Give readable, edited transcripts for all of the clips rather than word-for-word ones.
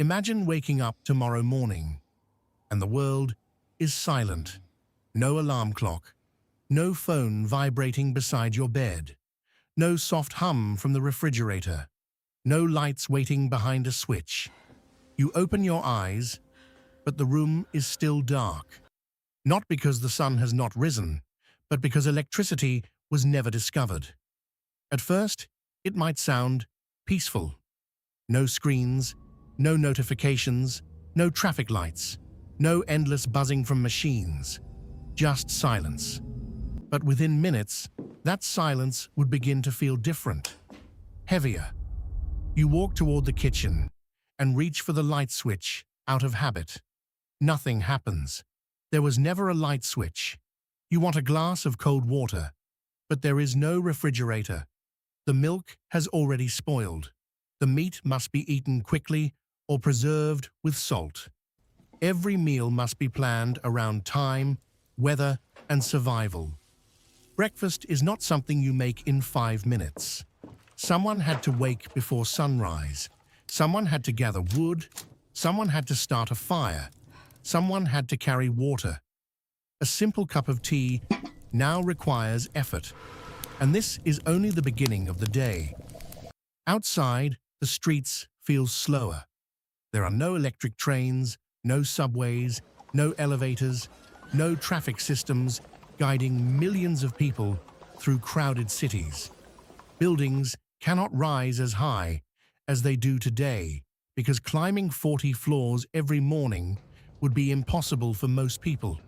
Imagine waking up tomorrow morning, and the world is silent. No alarm clock, no phone vibrating beside your bed, no soft hum from the refrigerator, no lights waiting behind a switch. You open your eyes, but the room is still dark. Not because the sun has not risen, but because electricity was never discovered. At first, it might sound peaceful. No screens, no notifications, no traffic lights, no endless buzzing from machines, just silence. But within minutes, that silence would begin to feel different, heavier. You walk toward the kitchen and reach for the light switch out of habit. Nothing happens. There was never a light switch. You want a glass of cold water, but there is no refrigerator. The milk has already spoiled. The meat must be eaten quickly or preserved with salt. Every meal must be planned around time, weather, and survival. Breakfast is not something you make in 5 minutes. Someone had to wake before sunrise. Someone had to gather wood. Someone had to start a fire. Someone had to carry water. A simple cup of tea now requires effort. And this is only the beginning of the day. Outside, the streets feel slower. There are no electric trains, no subways, no elevators, no traffic systems guiding millions of people through crowded cities. Buildings cannot rise as high as they do today because climbing 40 floors every morning would be impossible for most people.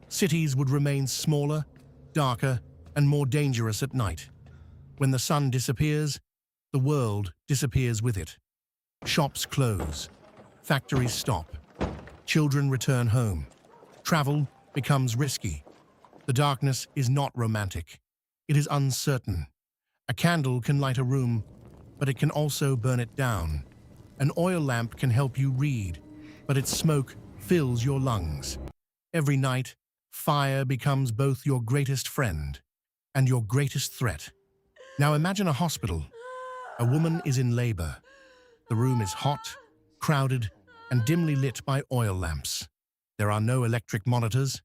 Cities would remain smaller, darker, and more dangerous at night. When the sun disappears, the world disappears with it. Shops close. Factories stop. Children return home. Travel becomes risky. The darkness is not romantic. It is uncertain. A candle can light a room, but it can also burn it down. An oil lamp can help you read, but its smoke fills your lungs. Every night, fire becomes both your greatest friend and your greatest threat. Now imagine a hospital. A woman is in labor. The room is hot, crowded, and dimly lit by oil lamps. There are no electric monitors,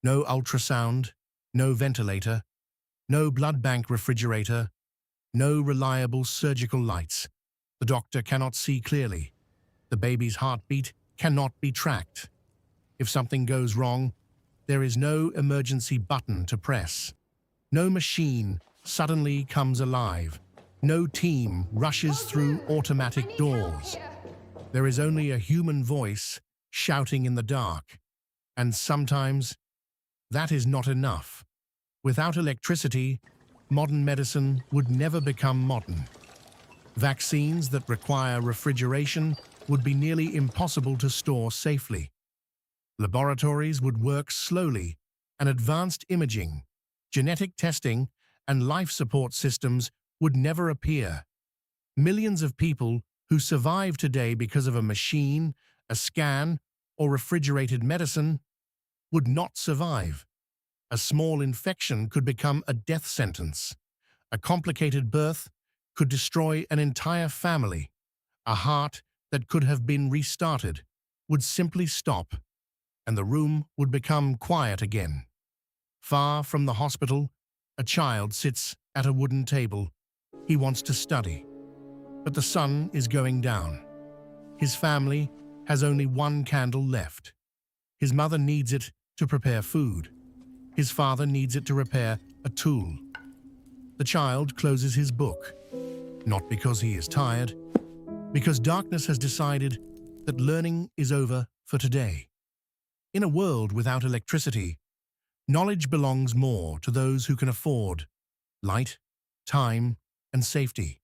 no ultrasound, no ventilator, no blood bank refrigerator, no reliable surgical lights. The doctor cannot see clearly. The baby's heartbeat cannot be tracked. If something goes wrong, there is no emergency button to press. No machine suddenly comes alive. No team rushes through automatic doors. There is only a human voice shouting in the dark. And sometimes, that is not enough. Without electricity, modern medicine would never become modern. Vaccines that require refrigeration would be nearly impossible to store safely. Laboratories would work slowly, and advanced imaging, genetic testing, and life support systems would never appear. Millions of people who survive today because of a machine, a scan, or refrigerated medicine would not survive. A small infection could become a death sentence. A complicated birth could destroy an entire family. A heart that could have been restarted would simply stop, and the room would become quiet again. Far from the hospital, a child sits at a wooden table. He wants to study, but the sun is going down. His family has only one candle left. His mother needs it to prepare food. His father needs it to repair a tool. The child closes his book, not because he is tired, because darkness has decided that learning is over for today. In a world without electricity, knowledge belongs more to those who can afford light, time, and safety.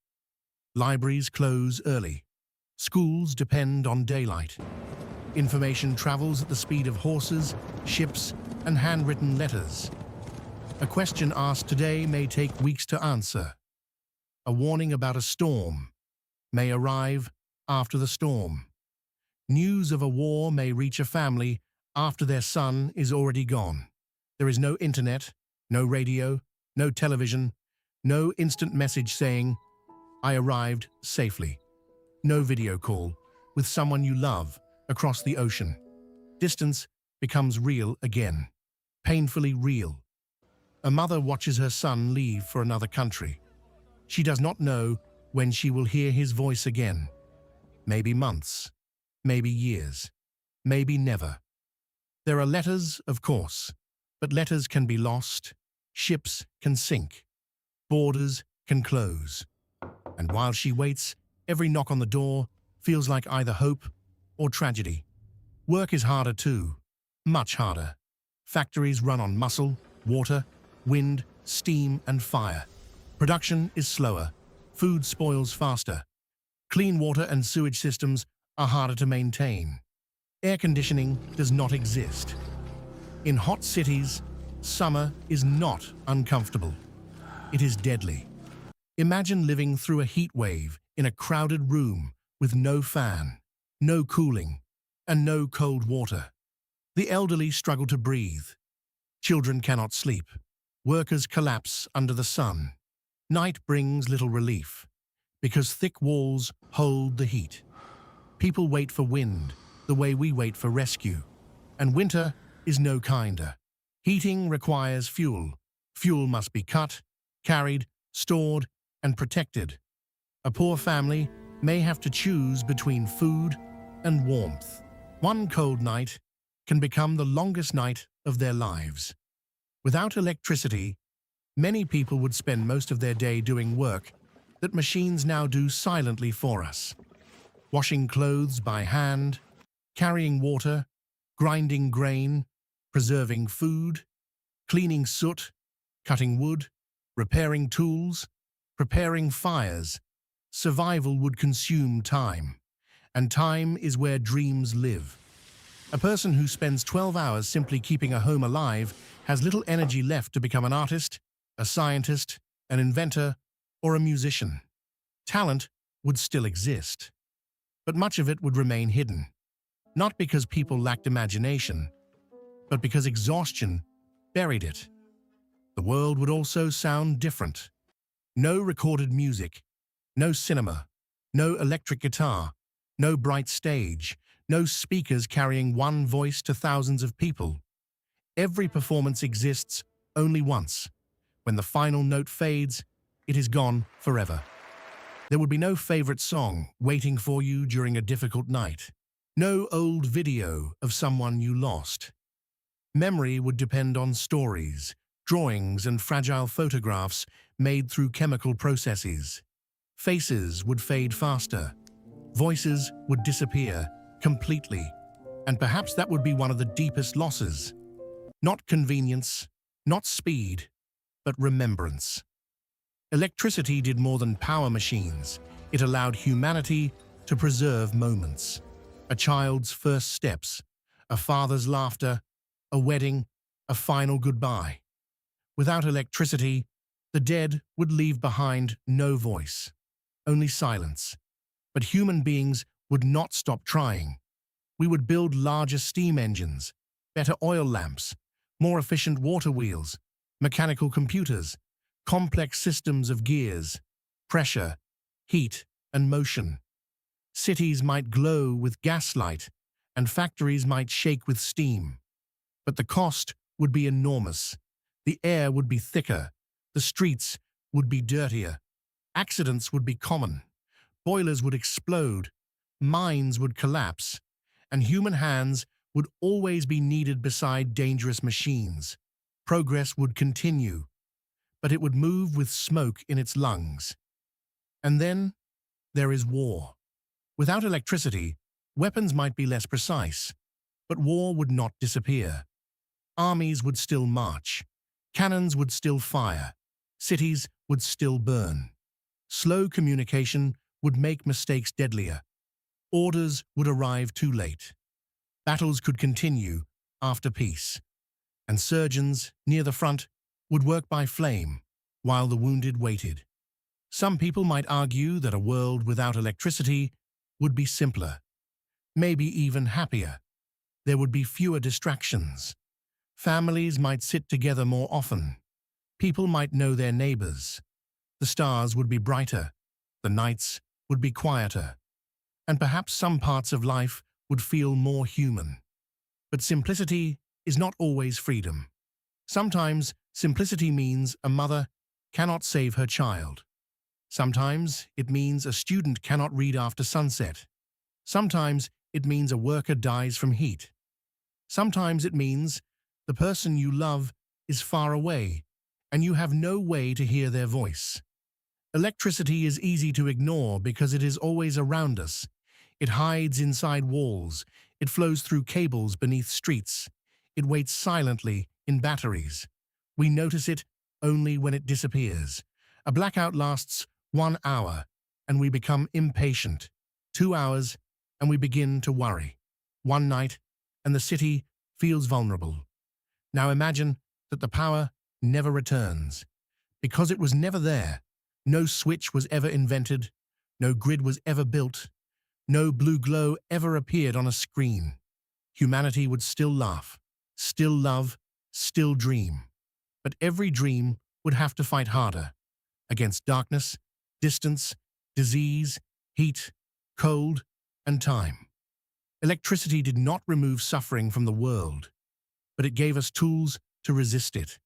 Libraries close early. Schools depend on daylight. Information travels at the speed of horses, ships, and handwritten letters. A question asked today may take weeks to answer. A warning about a storm may arrive after the storm. News of a war may reach a family after their son is already gone. There is no internet, no radio, no television, no instant message saying, "I arrived safely." No video call, with someone you love across the ocean. Distance becomes real again, painfully real. A mother watches her son leave for another country. She does not know when she will hear his voice again. Maybe months, maybe years, maybe never. There are letters, of course, but letters can be lost, ships can sink, borders can close. And while she waits, every knock on the door feels like either hope or tragedy. Work is harder too, much harder. Factories run on muscle, water, wind, steam, and fire. Production is slower. Food spoils faster. Clean water and sewage systems are harder to maintain. Air conditioning does not exist. In hot cities, summer is not uncomfortable. It is deadly. Imagine living through a heat wave in a crowded room with no fan, no cooling, and no cold water. The elderly struggle to breathe. Children cannot sleep. Workers collapse under the sun. Night brings little relief, because thick walls hold the heat. People wait for wind, the way we wait for rescue. And winter is no kinder. Heating requires fuel. Fuel must be cut, carried, stored, and protected. A poor family may have to choose between food and warmth. One cold night can become the longest night of their lives. Without electricity, many people would spend most of their day doing work that machines now do silently for us. Washing clothes by hand, carrying water, grinding grain, preserving food, cleaning soot, cutting wood, repairing tools, preparing fires. Survival would consume time, and time is where dreams live. A person who spends 12 hours simply keeping a home alive has little energy left to become an artist, a scientist, an inventor, or a musician. Talent would still exist, but much of it would remain hidden, not because people lacked imagination, but because exhaustion buried it. The world would also sound different. No recorded music, no cinema, no electric guitar, no bright stage, no speakers carrying one voice to thousands of people. Every performance exists only once. When the final note fades, it is gone forever. There would be no favorite song waiting for you during a difficult night. No old video of someone you lost. Memory would depend on stories, drawings, and fragile photographs made through chemical processes. Faces would fade faster. Voices would disappear completely. And perhaps that would be one of the deepest losses. Not convenience, not speed, but remembrance. Electricity did more than power machines. It allowed humanity to preserve moments. A child's first steps, a father's laughter, a wedding, a final goodbye. Without electricity, the dead would leave behind no voice, only silence. But human beings would not stop trying. We would build larger steam engines, better oil lamps, more efficient water wheels, mechanical computers, complex systems of gears, pressure, heat, and motion. Cities might glow with gaslight, and factories might shake with steam. But the cost would be enormous. The air would be thicker, the streets would be dirtier, accidents would be common, boilers would explode, mines would collapse, and human hands would always be needed beside dangerous machines. Progress would continue, but it would move with smoke in its lungs. And then there is war. Without electricity, weapons might be less precise, but war would not disappear. Armies would still march, cannons would still fire, cities would still burn. Slow communication would make mistakes deadlier. Orders would arrive too late. Battles could continue after peace, and surgeons near the front would work by flame while the wounded waited. Some people might argue that a world without electricity would be simpler, maybe even happier. There would be fewer distractions. Families might sit together more often. People might know their neighbors. The stars would be brighter. The nights would be quieter. and perhaps some parts of life would feel more human. But simplicity is not always freedom. Sometimes simplicity means a mother cannot save her child. Sometimes it means a student cannot read after sunset. Sometimes it means a worker dies from heat. Sometimes it means the person you love is far away and you have no way to hear their voice. Electricity is easy to ignore because it is always around us. It hides inside walls. It flows through cables beneath streets. It waits silently in batteries. We notice it only when it disappears. A blackout lasts 1 hour and we become impatient. 2 hours and we begin to worry. One night and the city feels vulnerable. Now imagine that the power never returns. Because it was never there. No switch was ever invented. No grid was ever built. No blue glow ever appeared on a screen. Humanity would still laugh, still love, still dream. But every dream would have to fight harder against darkness, distance, disease, heat, cold, and time. Electricity did not remove suffering from the world, but it gave us tools to resist it.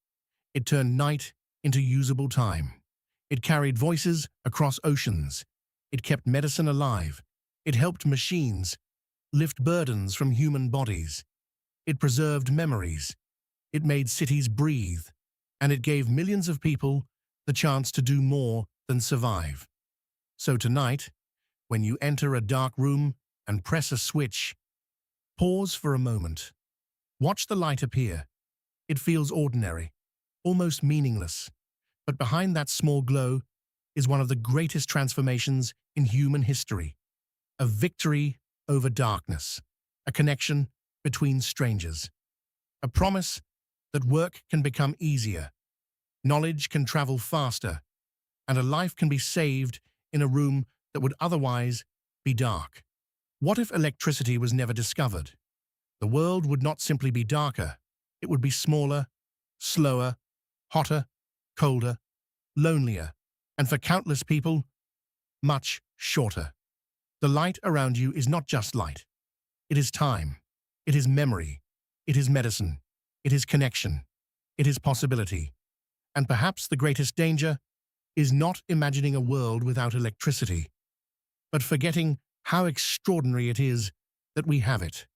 It turned night into usable time. It carried voices across oceans. It kept medicine alive. It helped machines lift burdens from human bodies. It preserved memories. It made cities breathe. And it gave millions of people the chance to do more than survive. So tonight, when you enter a dark room and press a switch, pause for a moment. Watch the light appear. It feels ordinary, almost meaningless. But behind that small glow is one of the greatest transformations in human history. A victory over darkness. A connection between strangers. A promise that work can become easier. Knowledge can travel faster. And a life can be saved in a room that would otherwise be dark. What if electricity was never discovered? The world would not simply be darker. It would be smaller, slower, hotter, colder, lonelier, and for countless people, much shorter. The light around you is not just light. It is time. It is memory. It is medicine. It is connection. It is possibility. And perhaps the greatest danger is not imagining a world without electricity, but forgetting how extraordinary it is that we have it.